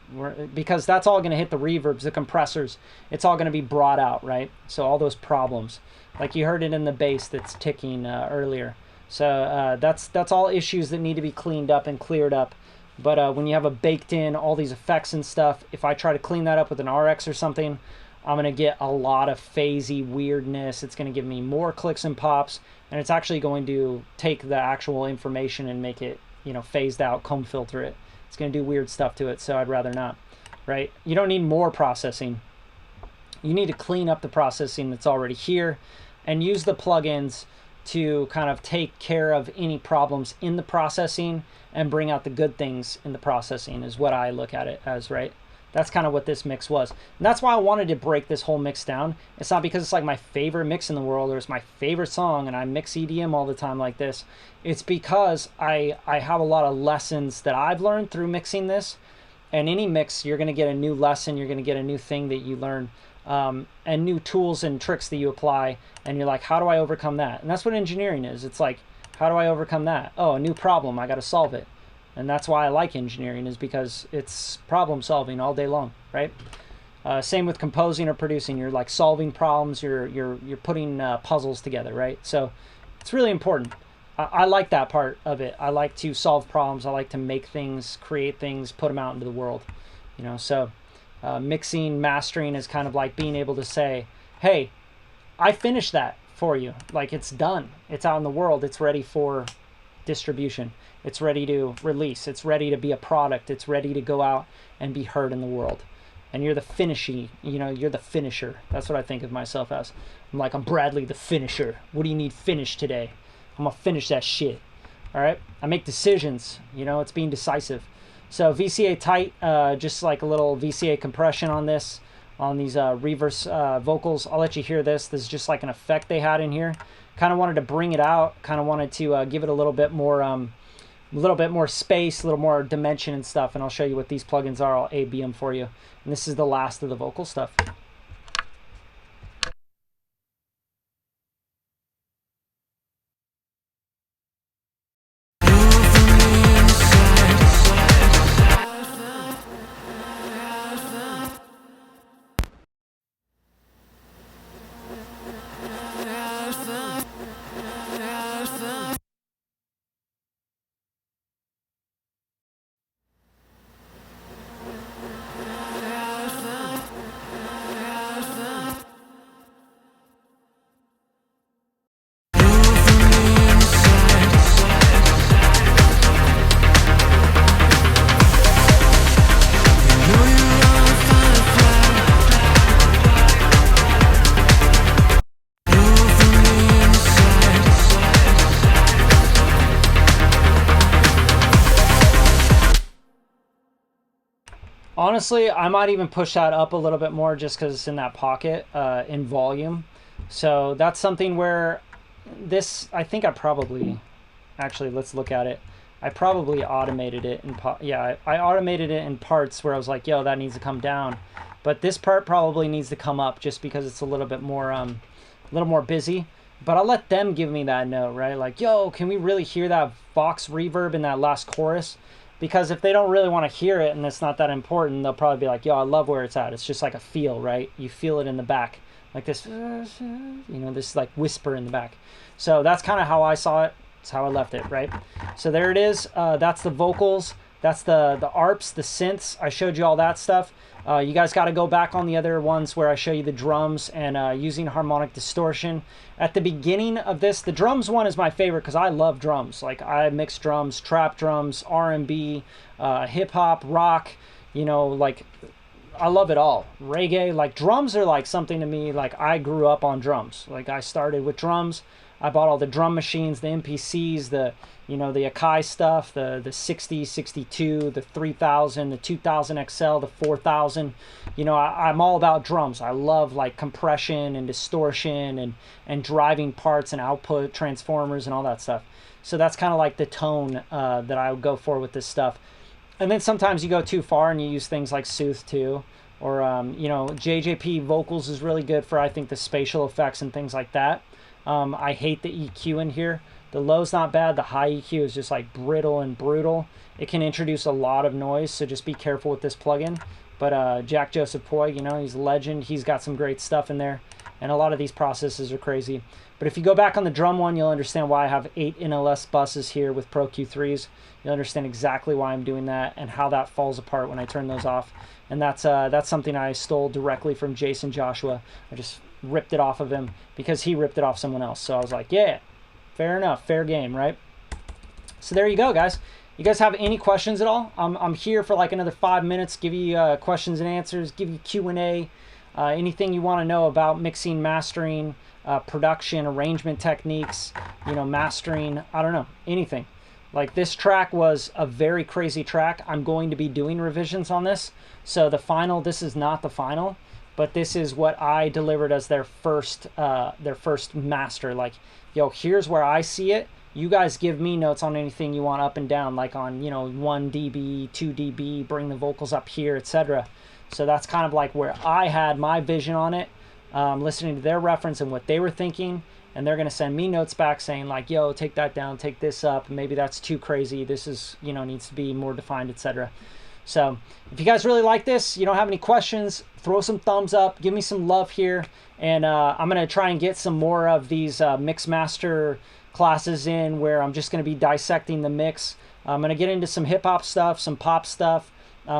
because that's all going to hit the reverbs, the compressors, it's all going to be brought out, right? So all those problems, like you heard it in the bass that's ticking earlier. So that's all issues that need to be cleaned up and cleared up. But when you have a baked in all these effects and stuff, if I try to clean that up with an RX or something, I'm going to get a lot of phasey weirdness. It's going to give me more clicks and pops, and it's actually going to take the actual information and make it, you know, phased out, comb filter it. It's going to do weird stuff to it, so I'd rather not, right? You don't need more processing. You need to clean up the processing that's already here and use the plugins to kind of take care of any problems in the processing and bring out the good things in the processing is what I look at it as, right? That's kind of what this mix was. And that's why I wanted to break this whole mix down. It's not because it's like my favorite mix in the world or it's my favorite song and I mix EDM all the time like this. It's because I have a lot of lessons that I've learned through mixing this. And any mix, you're going to get a new lesson. You're going to get a new thing that you learn, and new tools and tricks that you apply. And you're like, how do I overcome that? And that's what engineering is. It's like, how do I overcome that? Oh, a new problem. I got to solve it. And that's why I like engineering, is because it's problem solving all day long, right? Same with composing or producing. You're like solving problems. You're putting puzzles together, right? So it's really important. I like that part of it. I like to solve problems. I like to make things, create things, put them out into the world, you know. So mixing, mastering is kind of like being able to say, hey, I finished that for you. Like, it's done. It's out in the world. It's ready for distribution. It's ready to release. It's ready to be a product. It's ready to go out and be heard in the world. And you're the finishing, you know, you're the finisher. That's what I think of myself as. I'm like, I'm Bradley the finisher. What do you need finished today? I'm gonna finish that shit. All right. I make decisions, you know, it's being decisive. So VCA tight, just like a little VCA compression on this, on these reverse vocals. I'll let you hear this. This is just like an effect they had in here. Kind of wanted to bring it out. Kind of wanted to give it a little bit more space, a little more dimension and stuff. And I'll show you what these plugins are. I'll A/B them for you. And this is the last of the vocal stuff. Honestly, I might even push that up a little bit more just because it's in that pocket in volume. So that's something where this, I think I probably, actually, let's look at it. I probably automated it in, yeah, I automated it in parts where I was like, yo, that needs to come down. But this part probably needs to come up just because it's a little bit more, busy. But I'll let them give me that note, right? Like, yo, can we really hear that Vox reverb in that last chorus? Because if they don't really want to hear it and it's not that important, they'll probably be like, yo, I love where it's at. It's just like a feel, right? You feel it in the back. Like this, this like whisper in the back. So that's kind of how I saw it. It's how I left it, right? So there it is. That's the vocals. That's the ARPs, the synths. I showed you all that stuff. You guys got to go back on the other ones where I show you the drums and using harmonic distortion. At the beginning of this, the drums one is my favorite because I love drums. Like I mix drums, trap drums, R&B, hip hop, rock, like I love it all. Reggae, like drums are like something to me, like I grew up on drums. Like I started with drums. I bought all the drum machines, the MPCs, the Akai stuff, the 60, 62, the 3000, the 2000 XL, the 4000. I'm all about drums. I love like compression and distortion and driving parts and output transformers and all that stuff. So that's kind of like the tone that I would go for with this stuff. And then sometimes you go too far and you use things like Synth too. Or, JJP vocals is really good for, I think, the spatial effects and things like that. I hate the EQ in here. The low's not bad. The high EQ is just like brittle and brutal. It can introduce a lot of noise, so just be careful with this plugin. But Jack Joseph Poi, he's a legend. He's got some great stuff in there. And a lot of these processes are crazy. But if you go back on the drum one, you'll understand why I have 8 NLS buses here with Pro Q3s. You'll understand exactly why I'm doing that and how that falls apart when I turn those off. And that's something I stole directly from Jason Joshua. I just ripped it off of him because he ripped it off someone else. So I was like, yeah, fair enough, fair game, right? So there you go, guys. You guys have any questions at all? I'm here for like another 5 minutes, give you questions and answers, give you Q&A, anything you want to know about mixing, mastering, production, arrangement techniques, mastering, I don't know, anything. Like this track was a very crazy track. I'm going to be doing revisions on this. So the final, this is not the final, but this is what I delivered as their first master. Like, yo, here's where I see it. You guys give me notes on anything you want up and down, like on, 1 dB, 2 dB, bring the vocals up here, etc. So that's kind of like where I had my vision on it, listening to their reference and what they were thinking. And they're going to send me notes back saying like, yo, take that down, take this up. Maybe that's too crazy. This is, needs to be more defined, etc. So if you guys really like this, you don't have any questions, throw some thumbs up, give me some love here. And I'm going to try and get some more of these mix master classes in where I'm just going to be dissecting the mix. I'm going to get into some hip hop stuff, some pop stuff,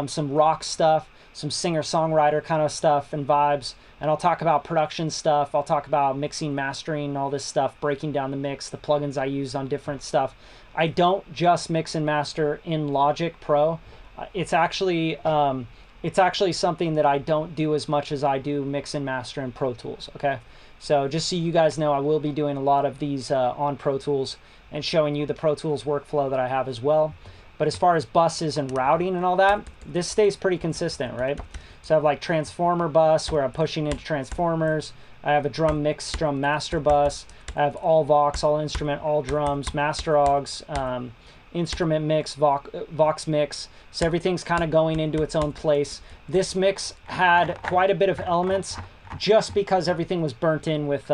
some rock stuff, some singer-songwriter kind of stuff and vibes. And I'll talk about production stuff. I'll talk about mixing, mastering, all this stuff, breaking down the mix, the plugins I use on different stuff. I don't just mix and master in Logic Pro. It's actually something that I don't do as much as I do mix and master in Pro Tools, okay? So just so you guys know, I will be doing a lot of these on Pro Tools and showing you the Pro Tools workflow that I have as well. But as far as buses and routing and all that, this stays pretty consistent, right? So I have like transformer bus where I'm pushing into transformers. I have a drum mix, drum master bus. I have all Vox, all instrument, all drums, master augs, instrument mix, Vox mix. So everything's kind of going into its own place. This mix had quite a bit of elements just because everything was burnt in with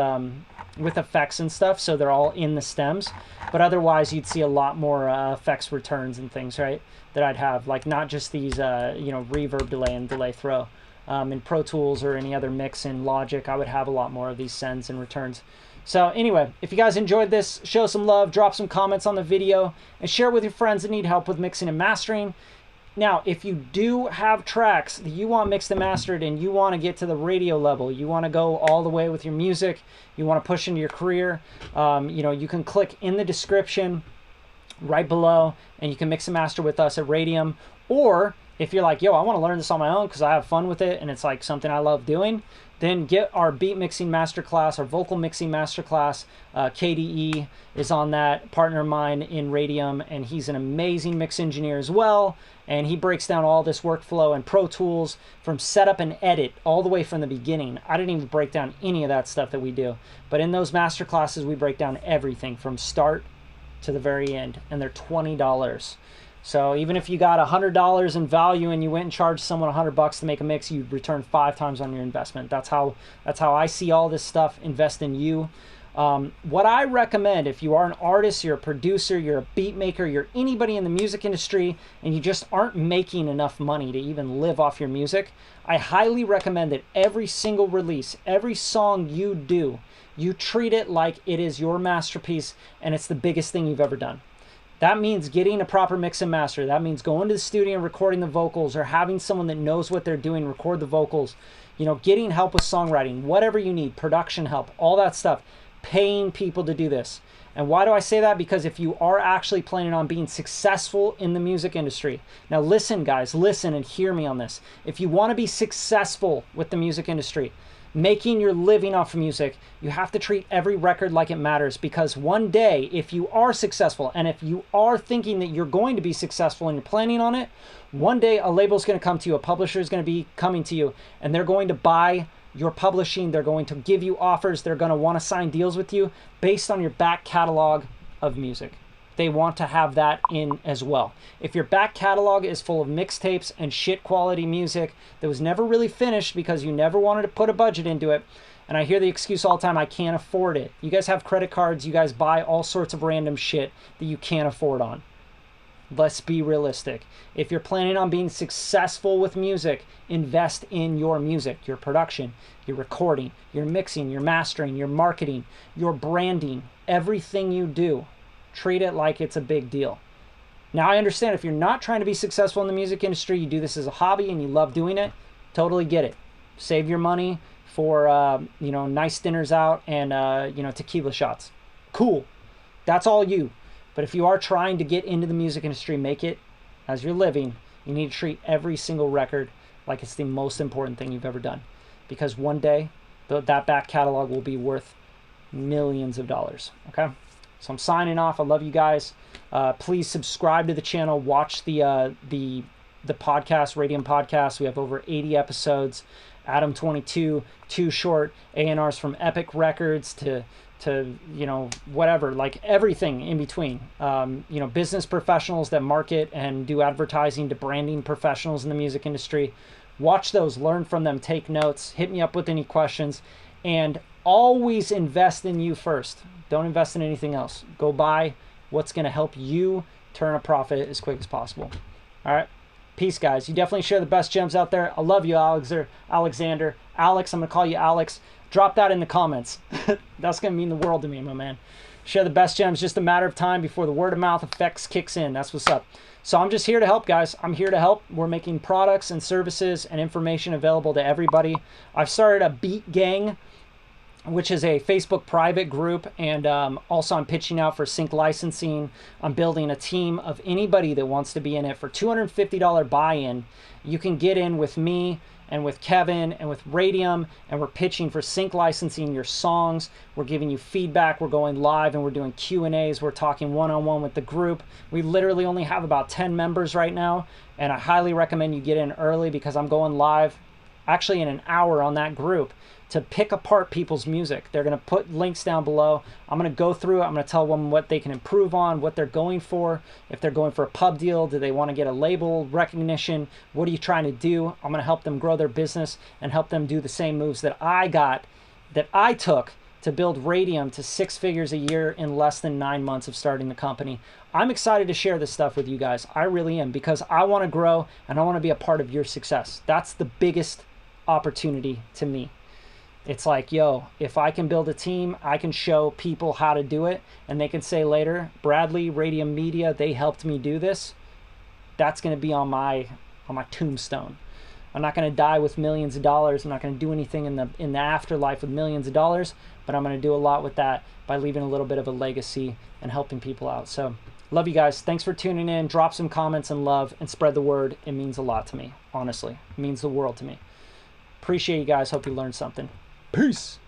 effects and stuff. So they're all in the stems. But otherwise, you'd see a lot more effects returns and things, right? That I'd have, like not just these, reverb delay and delay throw. In Pro Tools or any other mix in Logic, I would have a lot more of these sends and returns. So anyway, if you guys enjoyed this, show some love, drop some comments on the video, and share with your friends that need help with mixing and mastering. Now, if you do have tracks that you want mixed and mastered and you want to get to the radio level, you want to go all the way with your music, you want to push into your career, you can click in the description right below and you can mix and master with us at Radium. Or if you're like, yo, I want to learn this on my own because I have fun with it and it's like something I love doing, then get our beat mixing masterclass, our vocal mixing masterclass. KDE is on that, partner of mine in Radium, and he's an amazing mix engineer as well. And he breaks down all this workflow and Pro Tools from setup and edit all the way from the beginning. I didn't even break down any of that stuff that we do. But in those masterclasses, we break down everything from start to the very end, and they're $20. So even if you got $100 in value and you went and charged someone $100 to make a mix, you'd return 5 times on your investment. That's how I see all this stuff. Invest in you. What I recommend, if you are an artist, you're a producer, you're a beat maker, you're anybody in the music industry, and you just aren't making enough money to even live off your music, I highly recommend that every single release, every song you do, you treat it like it is your masterpiece and it's the biggest thing you've ever done. That means getting a proper mix and master. That means going to the studio and recording the vocals, or having someone that knows what they're doing record the vocals, you know, getting help with songwriting, whatever you need, production help, all that stuff, paying people to do this. And why do I say that? Because if you are actually planning on being successful in the music industry, now listen guys, listen and hear me on this. If you want to be successful with the music industry, making your living off of music, you have to treat every record like it matters, because one day, if you are successful, and if you are thinking that you're going to be successful and you're planning on it, one day a label is going to come to you, a publisher is going to be coming to you, and they're going to buy your publishing, they're going to give you offers, they're going to want to sign deals with you based on your back catalog of music. They want to have that in as well. If your back catalog is full of mixtapes and shit quality music that was never really finished because you never wanted to put a budget into it, and I hear the excuse all the time, I can't afford it. You guys have credit cards, you guys buy all sorts of random shit that you can't afford on. Let's be realistic. If you're planning on being successful with music, invest in your music, your production, your recording, your mixing, your mastering, your marketing, your branding, everything you do. Treat it like it's a big deal. Now, I understand if you're not trying to be successful in the music industry, you do this as a hobby and you love doing it, totally get it. Save your money for, you know, nice dinners out and, you know, tequila shots. Cool. That's all you. But if you are trying to get into the music industry, make it as your living, you need to treat every single record like it's the most important thing you've ever done. Because one day, that back catalog will be worth millions of dollars, okay? So I'm signing off. I love you guys. Please subscribe to the channel. Watch the podcast, Radium podcast. We have over 80 episodes. Adam 22, Too Short, A&Rs from Epic Records to you know, whatever, like everything in between. You know, business professionals that market and do advertising to branding professionals in the music industry. Watch those, learn from them, take notes, hit me up with any questions, and always invest in you first. Don't invest in anything else. Go buy what's going to help you turn a profit as quick as possible. All right. Peace, guys. You definitely share the best gems out there. I love you, Alexander. Alex, I'm going to call you Alex. Drop that in the comments. That's going to mean the world to me, my man. Share the best gems. Just a matter of time before the word of mouth effects kicks in. That's what's up. So I'm just here to help, guys. I'm here to help. We're making products and services and information available to everybody. I've started a Beat Gang, which is a Facebook private group, and also I'm pitching out for sync licensing. I'm building a team of anybody that wants to be in it. For $250 buy-in, you can get in with me and with Kevin and with Radium, and we're pitching for sync licensing your songs. We're giving you feedback. We're going live and we're doing Q&As. We're talking one-on-one with the group. We literally only have about 10 members right now, and I highly recommend you get in early because I'm going live actually in an hour on that group to pick apart people's music. They're going to put links down below. I'm going to go through it. I'm going to tell them what they can improve on, what they're going for. If they're going for a pub deal, do they want to get a label recognition? What are you trying to do? I'm going to help them grow their business and help them do the same moves that I took to build Radium to 6 figures a year in less than 9 months of starting the company. I'm excited to share this stuff with you guys. I really am, because I want to grow and I want to be a part of your success. That's the biggest opportunity to me. It's like, yo, if I can build a team, I can show people how to do it, and they can say later, Bradley, Radium Media, they helped me do this. That's going to be on my tombstone. I'm not going to die with millions of dollars. I'm not going to do anything in the afterlife with millions of dollars, but I'm going to do a lot with that by leaving a little bit of a legacy and helping people out. So love you guys. Thanks for tuning in. Drop some comments and love and spread the word. It means a lot to me, honestly. It means the world to me. Appreciate you guys. Hope you learned something. Peace.